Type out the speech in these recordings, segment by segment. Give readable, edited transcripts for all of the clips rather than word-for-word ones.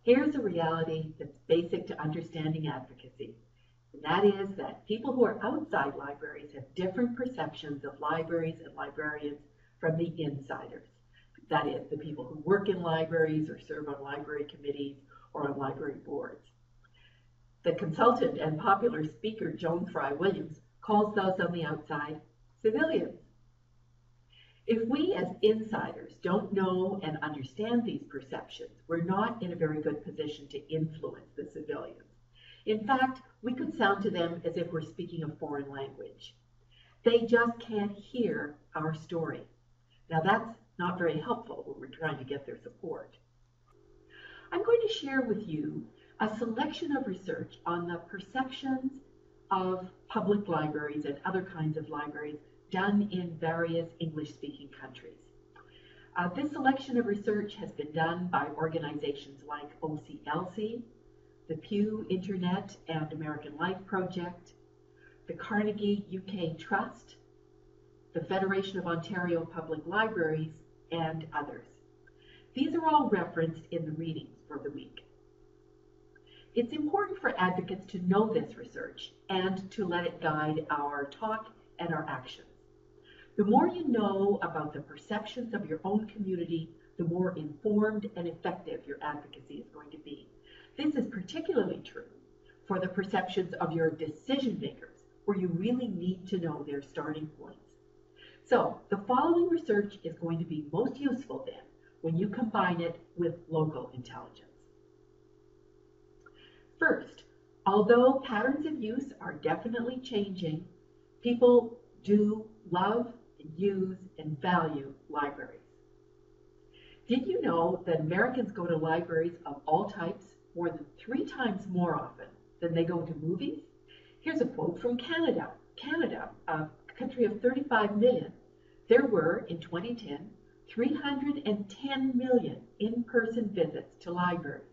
Here's a reality that's basic to understanding advocacy, and that is that people who are outside libraries have different perceptions of libraries and librarians from the insiders. That is, the people who work in libraries or serve on library committees or on library boards. The consultant and popular speaker Joan Fry Williams calls those on the outside civilians. If we as insiders don't know and understand these perceptions, we're not in a very good position to influence the civilians. In fact, we could sound to them as if we're speaking a foreign language. They just can't hear our story. Now that's not very helpful when we're trying to get their support. I'm going to share with you a selection of research on the perceptions of public libraries and other kinds of libraries done in various English-speaking countries. This selection of research has been done by organizations like OCLC, the Pew Internet and American Life Project, the Carnegie UK Trust, the Federation of Ontario Public Libraries, and others. These are all referenced in the readings for the week. It's important for advocates to know this research and to let it guide our talk and our actions. The more you know about the perceptions of your own community, the more informed and effective your advocacy is going to be. This is particularly true for the perceptions of your decision makers, where you really need to know their starting points. So the following research is going to be most useful then when you combine it with local intelligence. First, although patterns of use are definitely changing, people do love, use, and value libraries. Did you know that Americans go to libraries of all types more than 3 times more often than they go to movies? Here's a quote from Canada. Canada, a country of 35 million. There were, in 2010, 310 million in-person visits to libraries.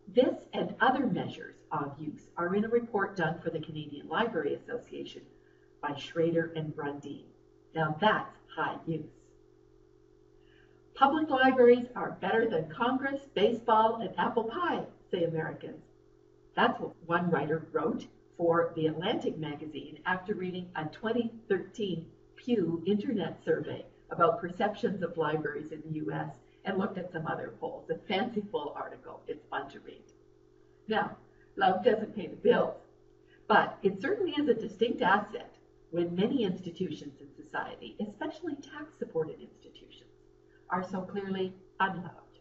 This and other measures of use are in a report done for the Canadian Library Association by Schrader and Brundin. Now that's high use. Public libraries are better than Congress, baseball, and apple pie, say Americans. That's what one writer wrote for The Atlantic magazine after reading a 2013 Pew Internet survey about perceptions of libraries in the U.S. and looked at some other polls. A fanciful article. It's fun to read. Now, love doesn't pay the bills, but it certainly is a distinct asset when many institutions in society, especially tax-supported institutions, are so clearly unloved.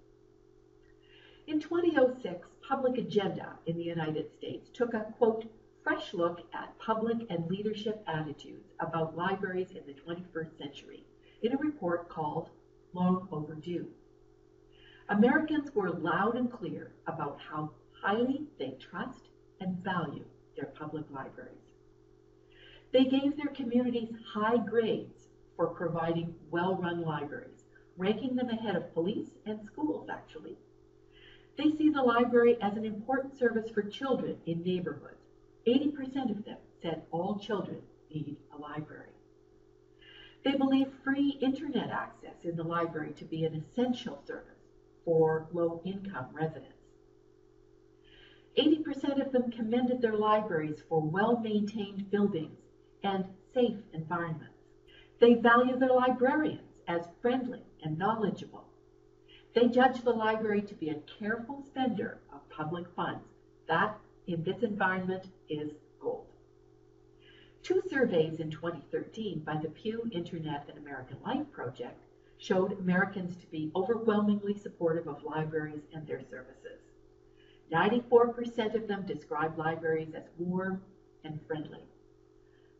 In 2006, Public Agenda in the United States took a, quote, fresh look at public and leadership attitudes about libraries in the 21st century in a report called Long Overdue. Americans were loud and clear about how highly they trust and value their public libraries. They gave their communities high grades for providing well-run libraries, ranking them ahead of police and schools, actually. They see the library as an important service for children in neighborhoods. 80% of them said all children need a library. They believe free internet access in the library to be an essential service for low-income residents. 80% of them commended their libraries for well-maintained buildings and safe environments. They value their librarians as friendly and knowledgeable. They judge the library to be a careful spender of public funds. That, in this environment, is gold. 2 surveys in 2013 by the Pew Internet and American Life Project showed Americans to be overwhelmingly supportive of libraries and their services. 94% of them described libraries as warm and friendly.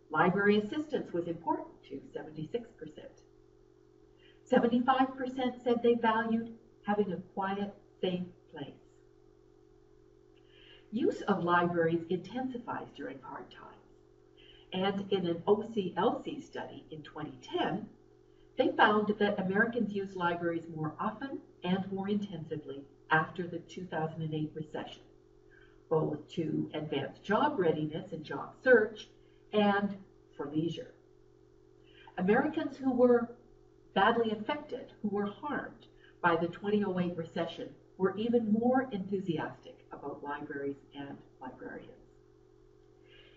Library assistance was important to 76%. 75% said they valued having a quiet, safe place. Use of libraries intensifies during hard times. And in an OCLC study in 2010, they found that Americans use libraries more often and more intensively after the 2008 recession, both to advance job readiness and job search and for leisure. Americans who were badly affected, who were harmed by the 2008 recession, were even more enthusiastic about libraries and librarians.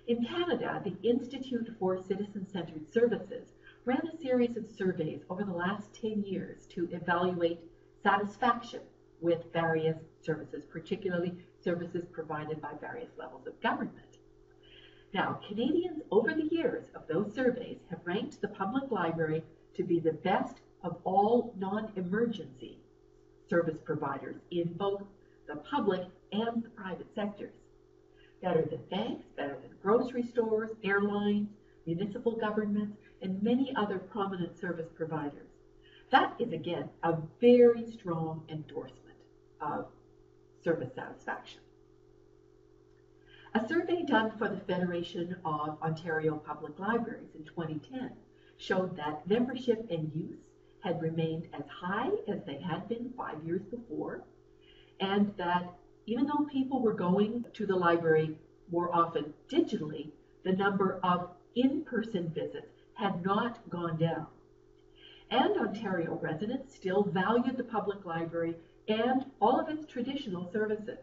In Canada, the Institute for Citizen-Centered Services ran a series of surveys over the last 10 years to evaluate satisfaction with various services, particularly services provided by various levels of government. Now, Canadians over the years of those surveys have ranked the public library to be the best of all non-emergency service providers in both the public and the private sectors. Better than banks, better than grocery stores, airlines, municipal governments, and many other prominent service providers. That is, again, a very strong endorsement of service satisfaction. A survey done for the Federation of Ontario Public Libraries in 2010 showed that membership and use had remained as high as they had been 5 years before, and that even though people were going to the library more often digitally, the number of in-person visits had not gone down. And Ontario residents still valued the public library and all of its traditional services.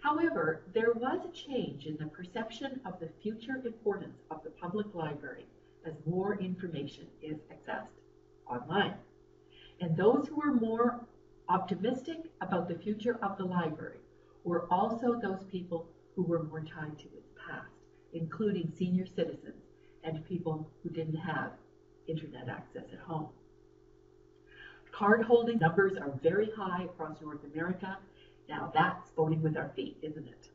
However, there was a change in the perception of the future importance of the public library as more information is accessed online. And those who were more optimistic about the future of the library were also those people who were more tied to its past, including senior citizens and people who didn't have internet access at home. Card holding numbers are very high across North America. Now that's voting with our feet, isn't it?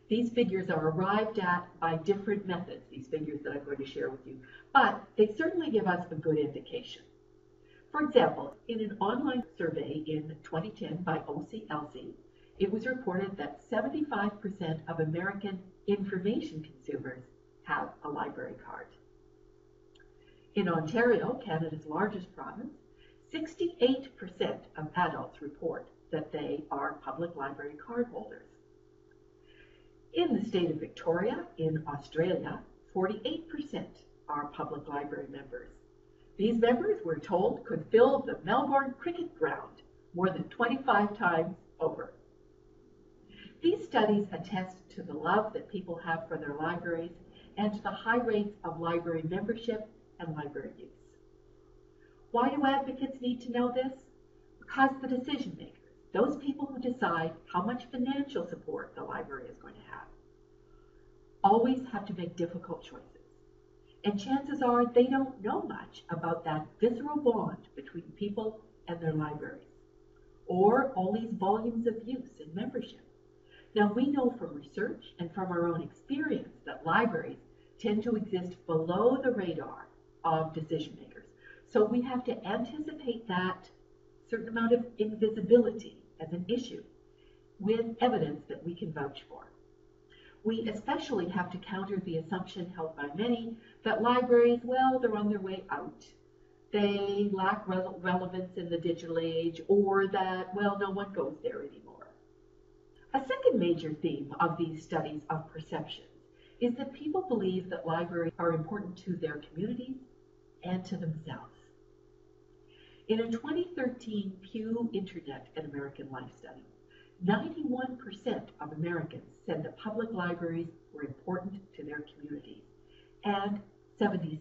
These figures are arrived at by different methods, these figures that I'm going to share with you, but they certainly give us a good indication. For example, in an online survey in 2010 by OCLC, it was reported that 75% of American information consumers have a library card. In Ontario, Canada's largest province, 68% of adults report that they are public library card holders. In the state of Victoria, in Australia, 48% are public library members. These members, we're told, could fill the Melbourne cricket ground more than 25 times over. These studies attest to the love that people have for their libraries and to the high rates of library membership and library use. Why do advocates need to know this? Because the decision makers, those people who decide how much financial support the library is going to have, always have to make difficult choices. And chances are they don't know much about that visceral bond between people and their libraries, or all these volumes of use and membership. Now, we know from research and from our own experience that libraries tend to exist below the radar of decision makers. So we have to anticipate that certain amount of invisibility as an issue with evidence that we can vouch for. We especially have to counter the assumption held by many that libraries, well, they're on their way out. They lack relevance in the digital age, or that, well, no one goes there anymore. A second major theme of these studies of perceptions is that people believe that libraries are important to their communities and to themselves. In a 2013 Pew Internet and American Life study, 91% of Americans said that public libraries were important to their communities, and 76%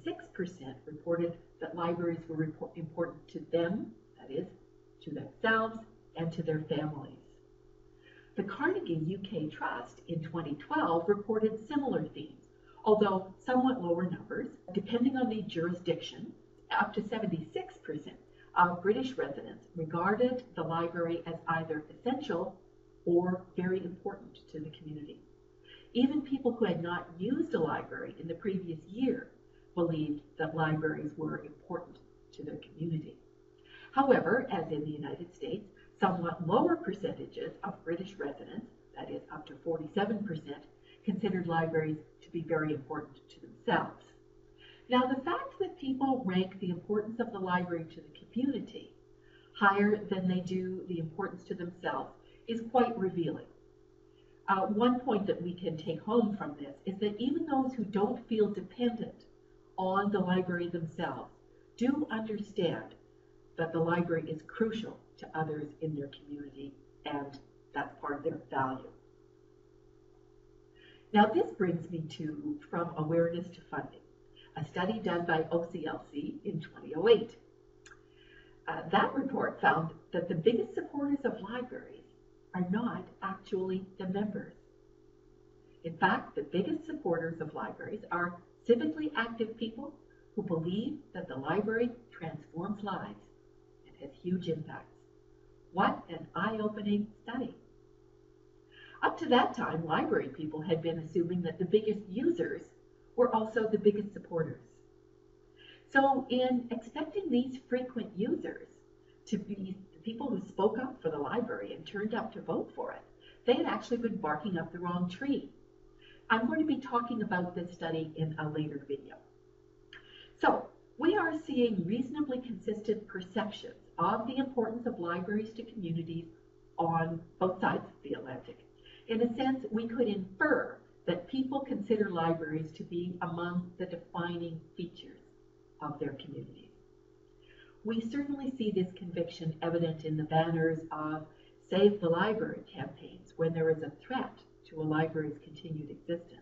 reported that libraries were important to them, that is, to themselves and to their families. The Carnegie UK Trust in 2012 reported similar themes, although somewhat lower numbers, depending on the jurisdiction. Up to 76% of British residents regarded the library as either essential or very important to the community. Even people who had not used a library in the previous year believed that libraries were important to their community. However, as in the United States, somewhat lower percentages of British residents, that is up to 47%, considered libraries to be very important to themselves. Now, the fact that people rank the importance of the library to the community higher than they do the importance to themselves is quite revealing. One point that we can take home from this is that even those who don't feel dependent on the library themselves do understand that the library is crucial to others in their community and that's part of their value. Now this brings me to From Awareness to Funding, a study done by OCLC in 2008. That report found that the biggest supporters of libraries are not actually the members. In fact, the biggest supporters of libraries are civically active people who believe that the library transforms lives and has huge impacts. What an eye-opening study. Up to that time, library people had been assuming that the biggest users were also the biggest supporters. So in expecting these frequent users to be the people who spoke up for the library and turned up to vote for it, they had actually been barking up the wrong tree. I'm going to be talking about this study in a later video. So we are seeing reasonably consistent perceptions of the importance of libraries to communities on both sides of the Atlantic. In a sense, we could infer that people consider libraries to be among the defining features of their communities. We certainly see this conviction evident in the banners of Save the Library campaigns when there is a threat to a library's continued existence.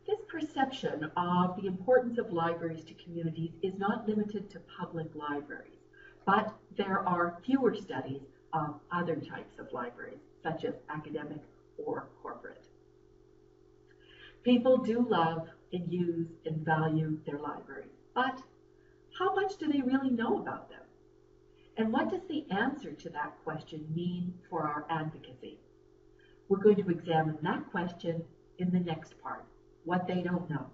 This perception of the importance of libraries to communities is not limited to public libraries, but there are fewer studies of other types of libraries, such as academic or corporate. People do love and use and value their libraries, but how much do they really know about them? And what does the answer to that question mean for our advocacy? We're going to examine that question in the next part, what they don't know.